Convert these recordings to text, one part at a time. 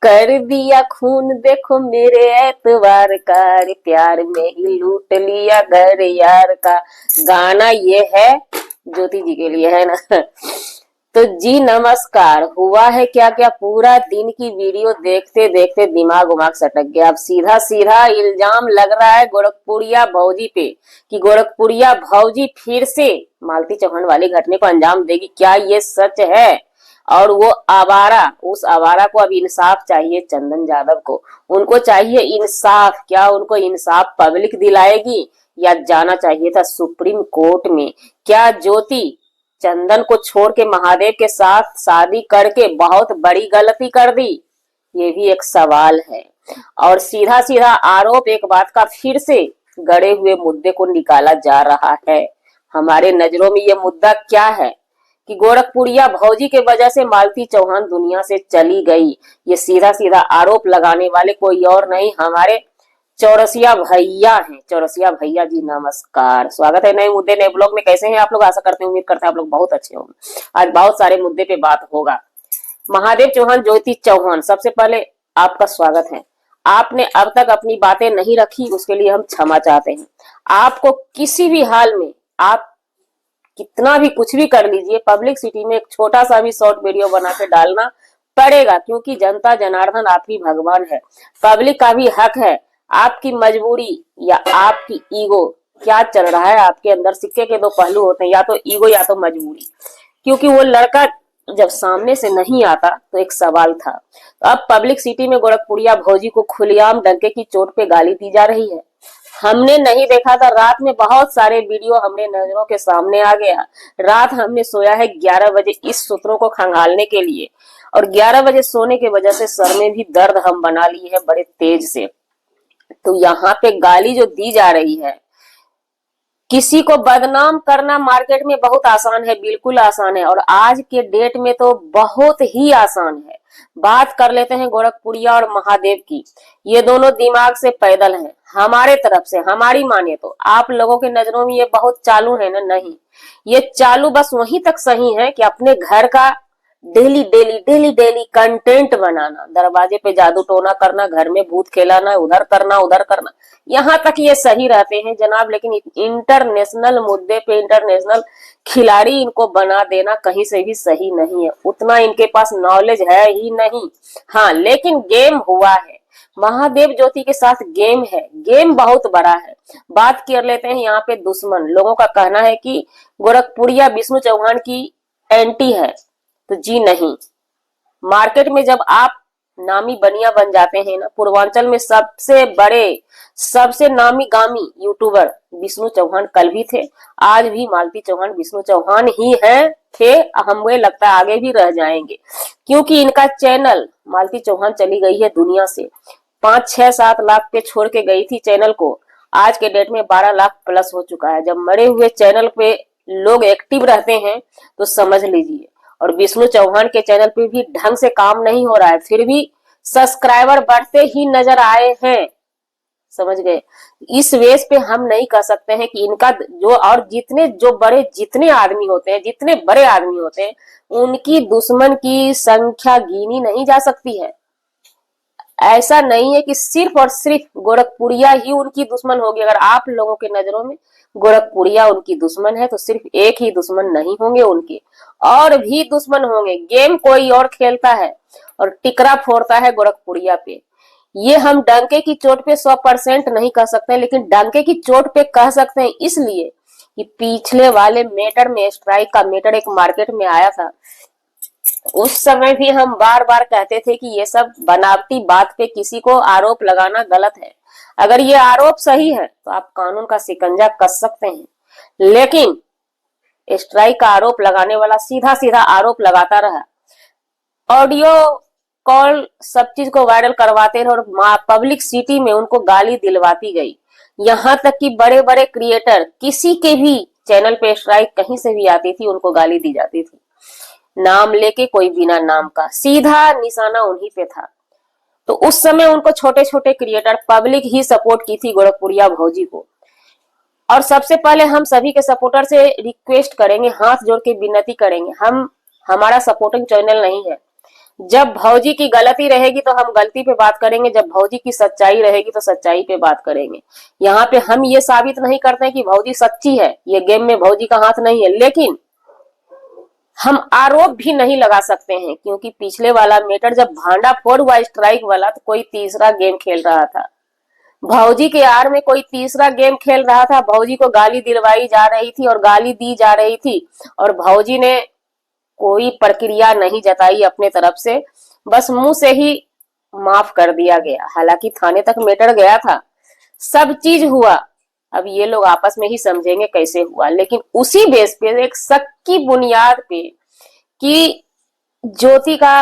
कर दिया खून देखो मेरे एतवार का, रे प्यार में ही लूट लिया घर यार का। गाना ये है ज्योति जी के लिए, है ना। तो जी नमस्कार। हुआ है क्या क्या, पूरा दिन की वीडियो देखते देखते दिमाग उमाग सटक गया। अब सीधा सीधा इल्जाम लग रहा है गोरखपुरिया भौजी पे कि गोरखपुरिया भौजी फिर से मालती चौहान वाली घटने को अंजाम देगी। क्या ये सच है? और वो आवारा, उस आवारा को अब इंसाफ चाहिए, चंदन यादव को। उनको चाहिए इंसाफ। क्या उनको इंसाफ पब्लिक दिलाएगी या जाना चाहिए था सुप्रीम कोर्ट में? क्या ज्योति चंदन को छोड़ के महादेव के साथ शादी करके बहुत बड़ी गलती कर दी? ये भी एक सवाल है। और सीधा सीधा आरोप एक बात का फिर से गड़े हुए मुद्दे को निकाला जा रहा है। हमारे नजरों में ये मुद्दा क्या है कि गोरखपुरिया भौजी के वजह से मालती चौहान दुनिया से चली गई। ये सीधा सीधा आरोप लगाने वाले कोई और नहीं, हमारे चौरसिया भैया हैं। चौरसिया भैया जी नमस्कार, स्वागत है नए मुद्दे नए ब्लॉग में। कैसे हैं आप लोग? आशा करते हैं, उम्मीद करते हैं आप लोग बहुत अच्छे होंगे। आज बहुत सारे मुद्दे पे बात होगा। महादेव चौहान, ज्योति चौहान, सबसे पहले आपका स्वागत है। आपने अब तक अपनी बातें नहीं रखी, उसके लिए हम क्षमा चाहते हैं। आपको किसी भी हाल में, आप कितना भी कुछ भी कर लीजिए, पब्लिक सिटी में एक छोटा सा भी शॉर्ट वीडियो बना के डालना पड़ेगा, क्योंकि जनता जनार्दन आप ही भगवान है। पब्लिक का भी हक है। आपकी मजबूरी या आपकी ईगो, क्या चल रहा है आपके अंदर? सिक्के के दो पहलू होते हैं, या तो ईगो या तो मजबूरी। क्योंकि वो लड़का जब सामने से नहीं आता तो एक सवाल था। तो अब पब्लिक सिटी में गोरखपुरिया भौजी को खुलेआम डंके की चोट पे गाली दी जा रही है। हमने नहीं देखा था, रात में बहुत सारे वीडियो हमने नजरों के सामने आ गया। रात हमने सोया है 11 बजे इस सूत्रों को खंगालने के लिए, और 11 बजे सोने की वजह से सर में भी दर्द हम बना लिए है बड़े तेज से। तो यहाँ पे गाली जो दी जा रही है, किसी को बदनाम करना मार्केट में बहुत आसान है, बिल्कुल आसान है, और आज के डेट में तो बहुत ही आसान है। बात कर लेते हैं गोरखपुरिया और महादेव की। ये दोनों दिमाग से पैदल हैं। हमारे तरफ से, हमारी माने तो, आप लोगों के नजरों में ये बहुत चालू है ना? नहीं, ये चालू बस वहीं तक सही है कि अपने घर का daily daily daily daily content बनाना, दरवाजे पे जादू टोना करना, घर में भूत खेलाना, उधर करना उधर करना, यहाँ तक ये सही रहते हैं जनाब। लेकिन इंटरनेशनल मुद्दे पे इंटरनेशनल खिलाड़ी इनको बना देना कहीं से भी सही नहीं है। उतना इनके पास नॉलेज है ही नहीं। हाँ, लेकिन गेम हुआ है। महादेव ज्योति के साथ गेम है, गेम बहुत बड़ा है। बात कर लेते हैं यहाँ पे दुश्मन लोगों का कहना है कि गोरखपुरिया विष्णु चौहान की एंटी है। तो जी नहीं, मार्केट में जब आप नामी बनिया बन जाते हैं ना, पूर्वांचल में सबसे बड़े सबसे नामी गामी यूट्यूबर विष्णु चौहान कल भी थे, आज भी मालती चौहान विष्णु चौहान ही हैं, थे। हमें लगता है आगे भी रह जाएंगे, क्योंकि इनका चैनल, मालती चौहान चली गई है दुनिया से, 5-6-7 लाख पे छोड़ के गई थी चैनल को। आज के डेट में 12 लाख प्लस हो चुका है। जब मरे हुए चैनल पे लोग एक्टिव रहते हैं तो समझ लीजिए। और विष्णु चौहान के चैनल पे भी ढंग से काम नहीं हो रहा है, फिर भी सब्सक्राइबर बढ़ते ही नजर आए हैं। समझ गए? इस वेस पे हम नहीं कह सकते हैं कि इनका जो, और जितने जो बड़े जितने आदमी होते हैं, जितने बड़े आदमी होते हैं, उनकी दुश्मन की संख्या गिनी नहीं जा सकती है। ऐसा नहीं है कि सिर्फ और सिर्फ गोरखपुरिया ही उनकी दुश्मन होगी। अगर आप लोगों के नजरों में गोरखपुरिया उनकी दुश्मन है तो सिर्फ एक ही दुश्मन नहीं होंगे, उनके और भी दुश्मन होंगे। गेम कोई और खेलता है और टिकरा फोड़ता है गोरखपुरिया पे। ये हम डंके की चोट पे 100% नहीं कह सकते, लेकिन डंके की चोट पे कह सकते हैं, इसलिए कि पिछले वाले मैटर में, स्ट्राइक का मैटर एक मार्केट में आया था, उस समय भी हम बार बार कहते थे कि ये सब बनावटी बात पे किसी को आरोप लगाना गलत है। अगर ये आरोप सही है तो आप कानून का शिकंजा कस सकते हैं, लेकिन स्ट्राइक का आरोप लगाने वाला सीधा सीधा आरोप लगाता रहा, ऑडियो कॉल सब चीज को वायरल करवाते रहे, और पब्लिक सिटी में उनको गाली दिलवाती गई। यहाँ तक कि बड़े बड़े क्रिएटर, किसी के भी चैनल पे स्ट्राइक कहीं से भी आती थी, उनको गाली दी जाती थी, नाम लेके, कोई बिना नाम का, सीधा निशाना उन्हीं पे था। तो उस समय उनको छोटे छोटे क्रिएटर, पब्लिक ही सपोर्ट की थी गोरखपुरिया भौजी को। और सबसे पहले हम सभी के सपोर्टर से रिक्वेस्ट करेंगे, हाथ जोड़ के विनती करेंगे, हमारा सपोर्टिंग चैनल नहीं है, जब भौजी की गलती रहेगी तो हम गलती पे बात करेंगे, जब भौजी की सच्चाई रहेगी तो सच्चाई पे बात करेंगे। यहाँ पे हम ये साबित नहीं करते कि भौजी सच्ची है, ये गेम में भौजी का हाथ नहीं है, लेकिन हम आरोप भी नहीं लगा सकते हैं, क्योंकि पिछले वाला मैटर जब भांडा फोड़ हुआ स्ट्राइक वाला, तो कोई तीसरा गेम खेल रहा था, भौजी के आड़ में कोई तीसरा गेम खेल रहा था। भौजी को गाली दिलवाई जा रही थी और गाली दी जा रही थी, और भौजी ने कोई प्रक्रिया नहीं जताई अपने तरफ से, बस मुंह से ही माफ कर दिया गया। हालांकि थाने तक मैटर गया था, सब चीज हुआ। अब ये लोग आपस में ही समझेंगे कैसे हुआ, लेकिन उसी बेस पे, एक शक की बुनियाद पे कि ज्योति का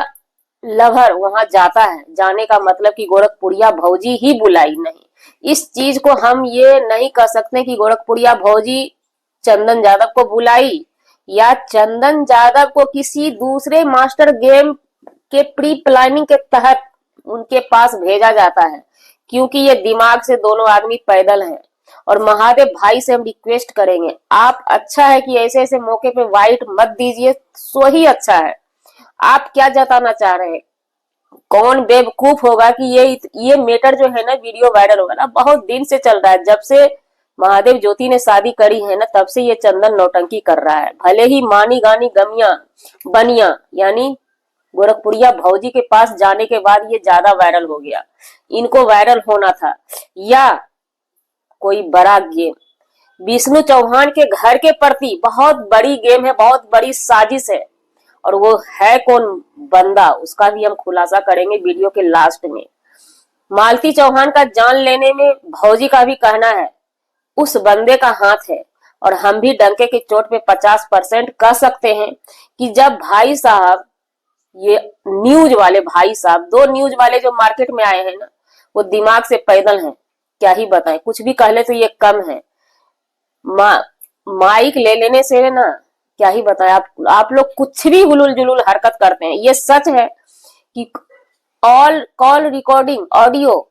लवर वहां जाता है, जाने का मतलब कि गोरखपुरिया भौजी ही बुलाई नहीं। इस चीज को हम ये नहीं कह सकते कि गोरखपुरिया भौजी चंदन यादव को बुलाई, या चंदन यादव को किसी दूसरे मास्टर गेम के प्री प्लानिंग के तहत उनके पास भेजा जाता है, क्योंकि ये दिमाग से दोनों आदमी पैदल हैं। और महादेव भाई से हम रिक्वेस्ट करेंगे, आप अच्छा है कि ऐसे ऐसे मौके पे वाइट मत दीजिए, सो ही अच्छा है। आप क्या जताना चाह रहे हैं? कौन बेवकूफ होगा कि ये मैटर जो है ना, वीडियो वायरल होगा ना, बहुत दिन से चल रहा है। जब से महादेव ज्योति ने शादी करी है ना, तब से ये चंदन नौटंकी कर रहा है। भले ही मानी गानी गमिया बनिया, यानी गोरखपुरिया भौजी के पास जाने के बाद ये ज्यादा वायरल हो गया। इनको वायरल होना था, या कोई बड़ा गेम विष्णु चौहान के घर के प्रति बहुत बड़ी गेम है, बहुत बड़ी साजिश है, और वो है कौन बंदा, उसका भी हम खुलासा करेंगे वीडियो के लास्ट में। मालती चौहान का जान लेने में भौजी का भी कहना है उस बंदे का हाथ है, और हम भी डंके की चोट पे 50% कह सकते हैं कि जब भाई साहब, ये न्यूज वाले भाई साहब, दो न्यूज वाले जो मार्केट में आए हैं ना, वो दिमाग से पैदल हैं। क्या ही बताएं, कुछ भी कह ले तो ये कम है। माइक ले लेने से ना, क्या ही बताएं, आप लोग कुछ भी हुलुल जुलुल हरकत करते हैं। ये सच है कि all call recording audio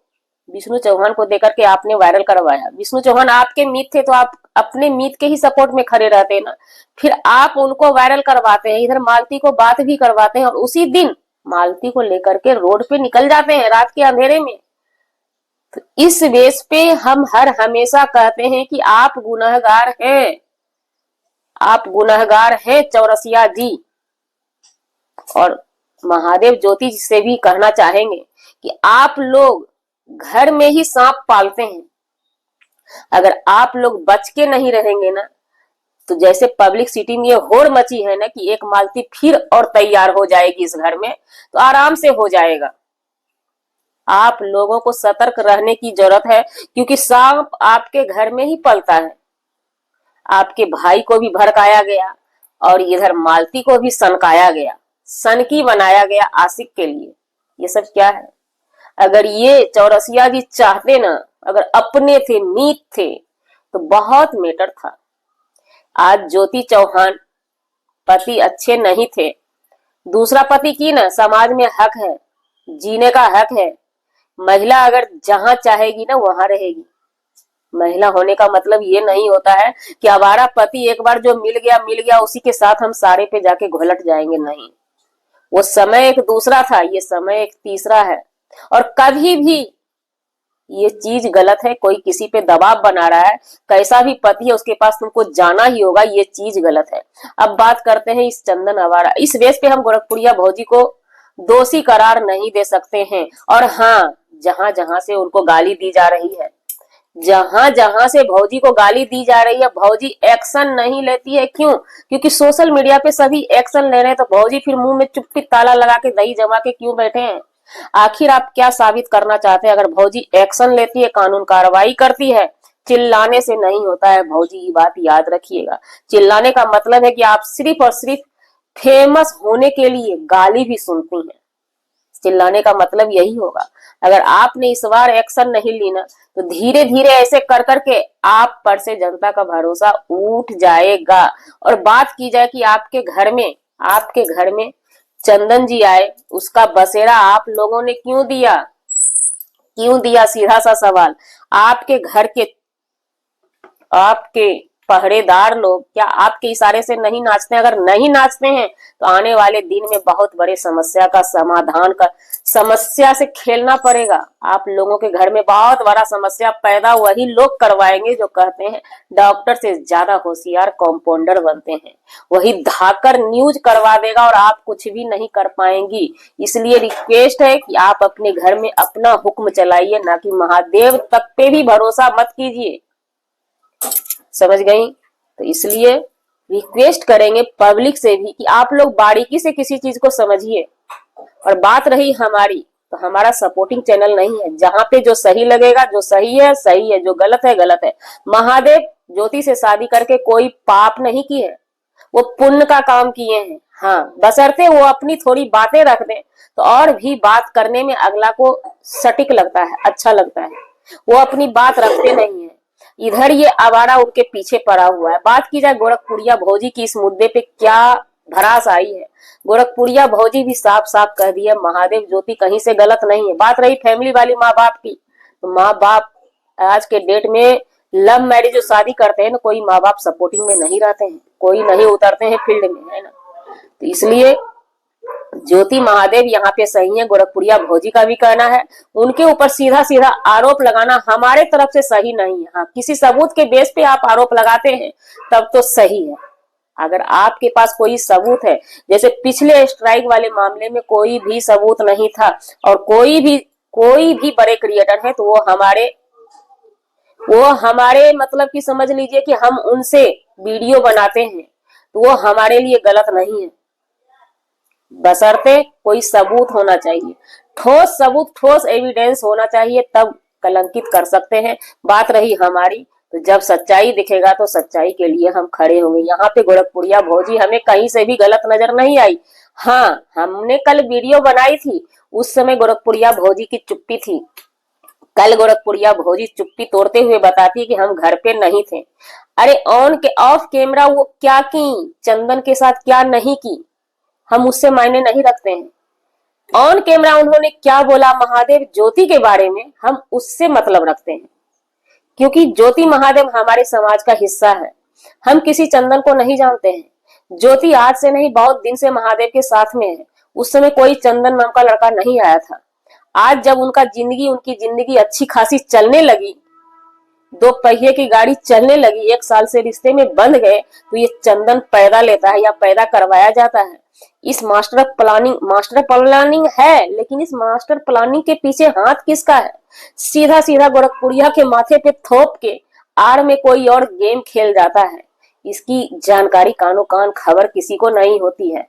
Vishnu Chauhan को देकर के आपने वायरल करवाया। विष्णु चौहान आपके मीत थे, तो आप अपने मीत के ही सपोर्ट में खड़े रहते ना, फिर आप उनको वायरल करवाते हैं, इधर मालती को बात भी करवाते हैं, और उसी दिन मालती को लेकर के रोड पे निकल जाते हैं रात के अंधेरे में। तो इस बेस पे हम हर हमेशा कहते हैं कि आप गुनहगार हैं, आप गुनहगार हैं चौरसिया जी। और महादेव ज्योति से भी कहना चाहेंगे कि आप लोग घर में ही सांप पालते हैं, अगर आप लोग बच के नहीं रहेंगे ना, तो जैसे पब्लिक सिटी में ये होड़ मची है ना कि एक मालती फिर और तैयार हो जाएगी इस घर में, तो आराम से हो जाएगा। आप लोगों को सतर्क रहने की जरूरत है, क्योंकि सांप आपके घर में ही पलता है। आपके भाई को भी भड़काया गया, और इधर मालती को भी सनकाया गया, सनकी बनाया गया आशिक के लिए। ये सब क्या है? अगर ये चौरसिया जी चाहते ना, अगर अपने थे, मीत थे, तो बहुत मैटर था। आज ज्योति चौहान पति अच्छे नहीं थे, दूसरा पति की ना समाज में हक है, जीने का हक है। महिला अगर जहां चाहेगी ना वहां रहेगी। महिला होने का मतलब ये नहीं होता है कि आवारा पति एक बार जो मिल गया उसी के साथ हम सारे पे जाके घुलट जाएंगे, नहीं। वो समय एक दूसरा था, ये समय एक तीसरा है। और कभी भी ये चीज गलत है, कोई किसी पे दबाव बना रहा है, कैसा भी पति है उसके पास तुमको जाना ही होगा, ये चीज गलत है। अब बात करते हैं इस चंदन आवारा। इस बेस पे हम गोरखपुरिया भौजी को दोषी करार नहीं दे सकते हैं। और हाँ, जहां जहां से उनको गाली दी जा रही है, जहां जहां से भौजी को गाली दी जा रही है, भौजी एक्शन नहीं लेती है। क्यों? क्योंकि सोशल मीडिया पे सभी एक्शन ले रहे हैं, तो भौजी फिर मुंह में चुप्पी ताला लगा के दही जमा के क्यों बैठे हैं? आखिर आप क्या साबित करना चाहते हैं? अगर भौजी एक्शन लेती है, कानून कार्रवाई करती है, चिल्लाने से नहीं होता है भौजी, ये बात याद रखिएगा। चिल्लाने का मतलब है कि आप सिर्फ और सिर्फ फेमस होने के लिए गाली भी सुनती हैं, चिल्लाने का मतलब यही होगा। अगर आपने इस बार एक्शन नहीं ली ना, तो धीरे धीरे ऐसे कर करके आप पर से जनता का भरोसा उठ जाएगा। और बात की जाए कि आपके घर में चंदन जी आए, उसका बसेरा आप लोगों ने क्यों दिया? सीधा सा सवाल। आपके पहरेदार लोग क्या आपके इशारे से नहीं नाचते हैं? अगर नहीं नाचते हैं तो आने वाले दिन में बहुत बड़े समस्या का समाधान का समस्या से खेलना पड़ेगा। आप लोगों के घर में बहुत बड़ा समस्या पैदा वही लोग करवाएंगे जो कहते हैं डॉक्टर से ज्यादा होशियार कंपाउंडर बनते हैं। वही धाकर न्यूज करवा देगा और आप कुछ भी नहीं कर पाएंगी। इसलिए रिक्वेस्ट है कि आप अपने घर में अपना हुक्म चलाइए, ना कि महादेव तक पे भी भरोसा मत कीजिए। समझ गई? तो इसलिए रिक्वेस्ट करेंगे पब्लिक से भी कि आप लोग बारीकी से किसी चीज को समझिए। और बात रही हमारी, तो हमारा सपोर्टिंग चैनल नहीं है। जहां पे जो सही लगेगा, जो सही है सही है, जो गलत है गलत है। महादेव ज्योति से शादी करके कोई पाप नहीं की है, वो पुण्य का काम किए हैं। हाँ, बशर्ते वो अपनी थोड़ी बातें रख दें तो और भी बात करने में अगला को सटीक लगता है, अच्छा लगता है। वो अपनी बात रखते नहीं है। इधर ये आवारा उनके पीछे पड़ा हुआ है। बात की जाए गोरखपुरिया भौजी की, इस मुद्दे पे क्या भड़ास आई है। गोरखपुरिया भौजी भी साफ साफ कह दिया महादेव ज्योति कहीं से गलत नहीं है। बात रही फैमिली वाली माँ बाप की, तो माँ बाप आज के डेट में लव मैरिज जो शादी करते हैं ना, कोई माँ बाप सपोर्टिंग में नहीं रहते हैं, कोई नहीं उतरते हैं फील्ड में, है ना। तो इसलिए ज्योति महादेव यहाँ पे सही है। गोरखपुरिया भौजी का भी कहना है, उनके ऊपर सीधा सीधा आरोप लगाना हमारे तरफ से सही नहीं है। हाँ, किसी सबूत के बेस पे आप आरोप लगाते हैं तब तो सही है। अगर आपके पास कोई सबूत है, जैसे पिछले स्ट्राइक वाले मामले में कोई भी सबूत नहीं था और कोई भी बड़े क्रिएटर है, तो वो हमारे मतलब कि समझ लीजिए कि हम उनसे वीडियो बनाते हैं, तो वो हमारे लिए गलत नहीं है। बशर्ते कोई सबूत होना चाहिए, ठोस सबूत, ठोस एविडेंस होना चाहिए, तब कलंकित कर सकते हैं। बात रही हमारी, तो जब सच्चाई दिखेगा तो सच्चाई के लिए हम खड़े होंगे। यहाँ पे गोरखपुरिया भौजी हमें कहीं से भी गलत नजर नहीं आई। हाँ, हमने कल वीडियो बनाई थी, उस समय गोरखपुरिया भौजी की चुप्पी थी। कल गोरखपुरिया भौजी चुप्पी तोड़ते हुए बताती कि हम घर पे नहीं थे। अरे ऑफ कैमरा वो क्या की, चंदन के साथ क्या नहीं की, हम उससे मायने नहीं रखते हैं। ऑन कैमरा उन्होंने क्या बोला महादेव ज्योति के बारे में, हम उससे मतलब रखते हैं, क्योंकि ज्योति महादेव हमारे समाज का हिस्सा है। हम किसी चंदन को नहीं जानते हैं। ज्योति आज से नहीं, बहुत दिन से महादेव के साथ में है। उस समय कोई चंदन नाम का लड़का नहीं आया था। आज जब उनकी जिंदगी अच्छी खासी चलने लगी, 2 पहिए की गाड़ी चलने लगी, 1 साल से रिश्ते में बंध गए, तो ये चंदन पैदा लेता है या पैदा करवाया जाता है। इस मास्टर प्लानिंग है, लेकिन इस मास्टर प्लानिंग के पीछे हाथ किसका है? सीधा सीधा गोरखपुरिया के माथे पे थोप के आड़ में कोई और गेम खेल जाता है। इसकी जानकारी कानो कान खबर किसी को नहीं होती है।